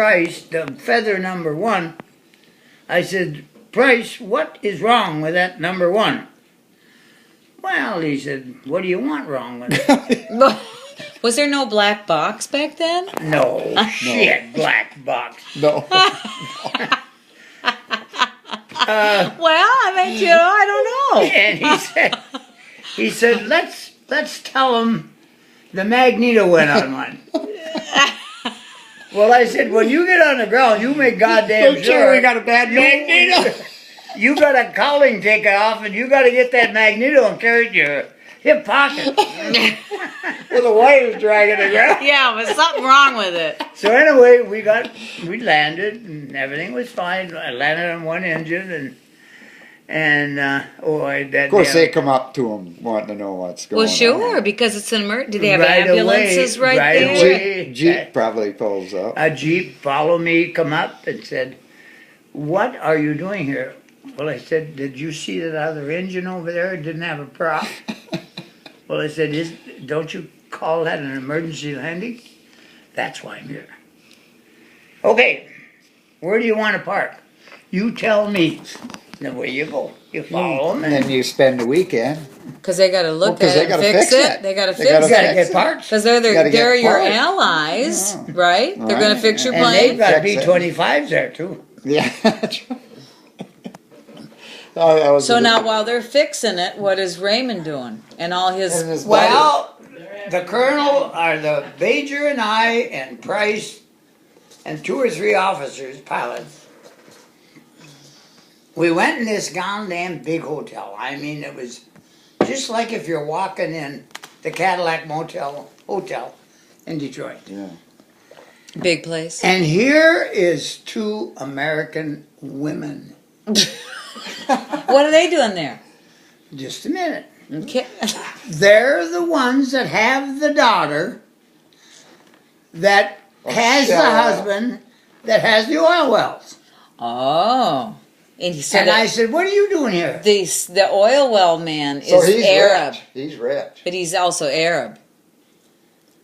Price, the feather number 1, I said, Price, what is wrong with that number 1? Well, he said, what do you want wrong with it? Was there no black box back then? No, shit, black box. No. Well, I mean, I don't know. And he said, let's tell him the magneto went on one. Well, I said, when you get on the ground, you make goddamn sure we got a bad magneto. You got a cowling take off, and you got to get that magneto and carry it in your hip pocket. With the wires dragging the ground. Yeah, but something wrong with it. So anyway, we landed, and everything was fine. I landed on one engine, Of course, they come up to him wanting to know what's going on. Well, sure, because it's an emergency. Do they have Right ambulances away, right right there? away. Jeep probably pulls up. A Jeep followed me, come up and said, what are you doing here? Well, I said, did you see that other engine over there? It didn't have a prop. Well, I said, don't you call that an emergency landing? That's why I'm here. Okay, where do you want to park? You tell me. And away you go. You follow them. And then you spend the weekend. Because they got to look Well, 'cause at they it gotta and fix fix it. it. They got to They fix gotta You gotta it. get parts. Because Gotta they're get your parts. allies, right? They're going to fix your And they've plane. got Fix it. B-25s there too. Yeah. Oh, that was So a- now while they're fixing it, what is Raymond doing? And all And his... his Well, the colonel, or the major and I and Price and 2 or 3 officers, pilots, we went in this goddamn big hotel. I mean, it was just like if you're walking in the Cadillac Motel Hotel in Detroit. Yeah. Big place. And here is 2 American women. What are they doing there? Just a minute. Okay. They're the ones that have the daughter that has the shut up. husband that has the oil wells. Oh. And he said And I said, what are you doing here? the oil well man So is he's Arab. rich. He's rich. But he's also Arab.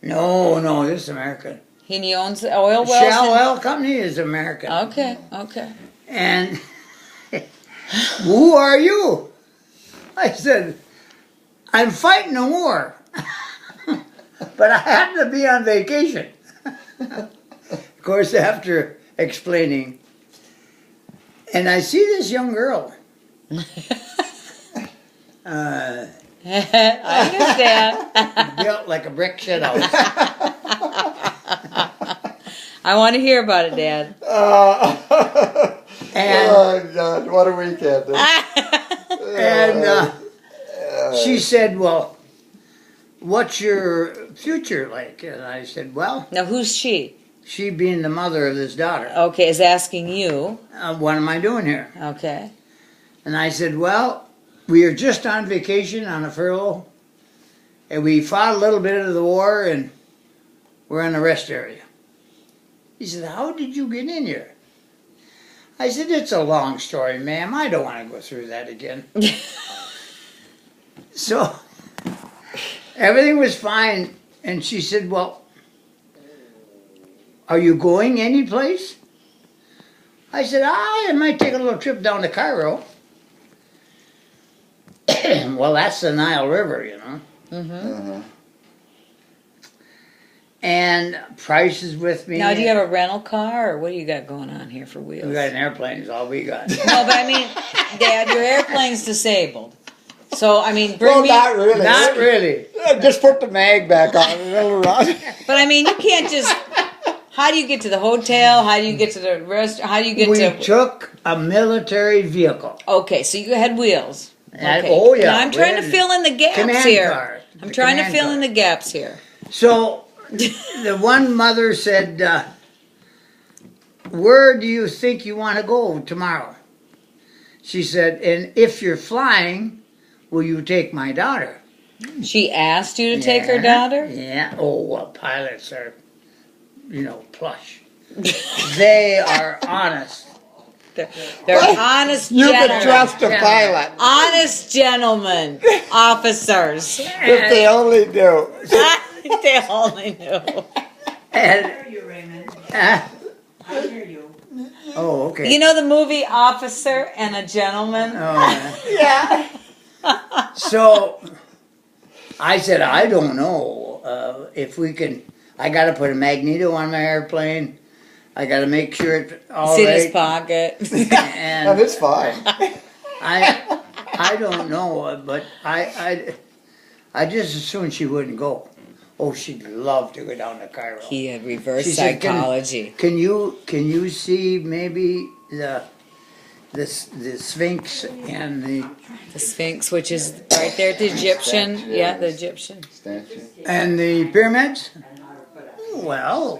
No, this is American. He owns the oil wells. Shell in- Oil Company is American. Okay. And who are you? I said, I'm fighting a war. But I happen to be on vacation. Of course, after explaining, and I see this young girl. I understand. Built like a brick shit house. I want to hear about it, Dad. And, Oh, God, what a weekend. and she said, well, what's your future like? And I said, well, Now, who's she? she being the mother of this daughter. Okay, is asking you. What am I doing here? Okay. And I said, well, we are just on vacation on a furlough, and we fought a little bit of the war, and we're in the rest area. He said, how did you get in here? I said, it's a long story, ma'am. I don't want to go through that again. So, everything was fine, and she said, well, are you going anyplace? I said, I might take a little trip down to Cairo. Well, that's the Nile River, you know. Mm-hmm. And Price is with me. Now, do you have a rental car, or what do you got going on here for wheels? We got an airplane is all we got. No, but I mean, Dad, your airplane's disabled. So, I mean, bring Well, me... not really. Not really. Just put the mag back on and it'll run. But I mean, you can't just... How do you get to the hotel? How do you get to the restaurant? How do you get We to... took a military vehicle. Okay, so you had wheels. And- Okay. oh, yeah. Now, I'm trying to we had fill in the gaps command here. car. I'm The trying to command fill car. in the gaps here. So, the one mother said, where do you think you want to go tomorrow? She said, and if you're flying, will you take my daughter? She asked you to take her Yeah, daughter? Yeah. Oh, well, pilots are, plush. They are honest. They're honest You gentlemen. can trust a pilot. Honest gentlemen, officers. If they only do. They only knew. And, Oh, okay. You know the movie Officer and a Gentleman? Oh, Yeah. so I said, I don't know if we can. I got to put a magneto on my airplane. I got to make sure it's all It's in his right. pocket. And And it's fine. I don't know, but I just assumed she wouldn't go. Oh, she'd love to go down to Cairo. He had reverse She said, psychology. Can you see maybe the Sphinx and The Sphinx, which is right there at the Egyptian. Yeah, the Egyptian. Statue. the pyramids? Well,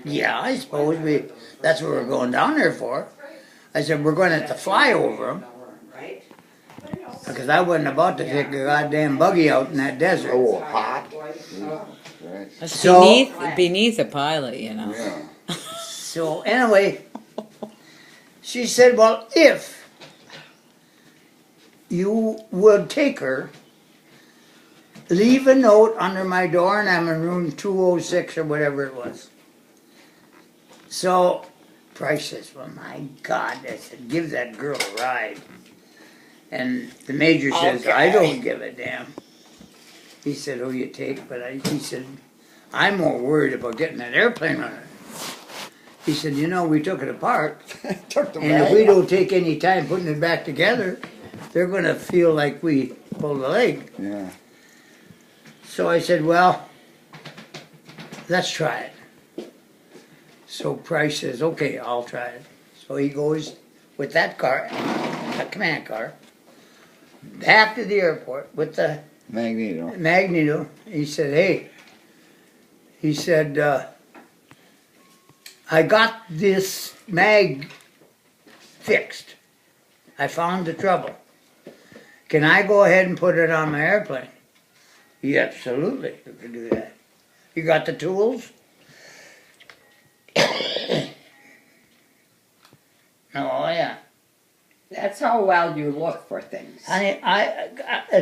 yeah, I suppose that's what we're going down there for. I said we're going to have to fly over them because I wasn't about to take a goddamn buggy out in that desert. Oh, hot. Right. That's So- beneath a pilot, you know. Yeah. So anyway, she said, well, if you would take her, leave a note under my door, and I'm in room 206 or whatever it was. So Price says, well, my God, I said, give that girl a ride. And the major says, I don't give a damn. He said, who you take? But he said, I'm more worried about getting that airplane running. He said, you know, we took it apart, Took the and if we bag. don't take any time putting it back together, they're going to feel like we pulled a leg. Yeah. So I said, well, let's try it. So Price says, okay, I'll try it. So he goes with that car, a command car, back to the airport with the Magneto. magneto. He said, hey, he said, I got this mag fixed. I found the trouble. Can I go ahead and put it on my airplane? Yeah, absolutely, you can do that. You got the tools? Oh, yeah. That's how well you look for things. I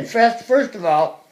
first of all,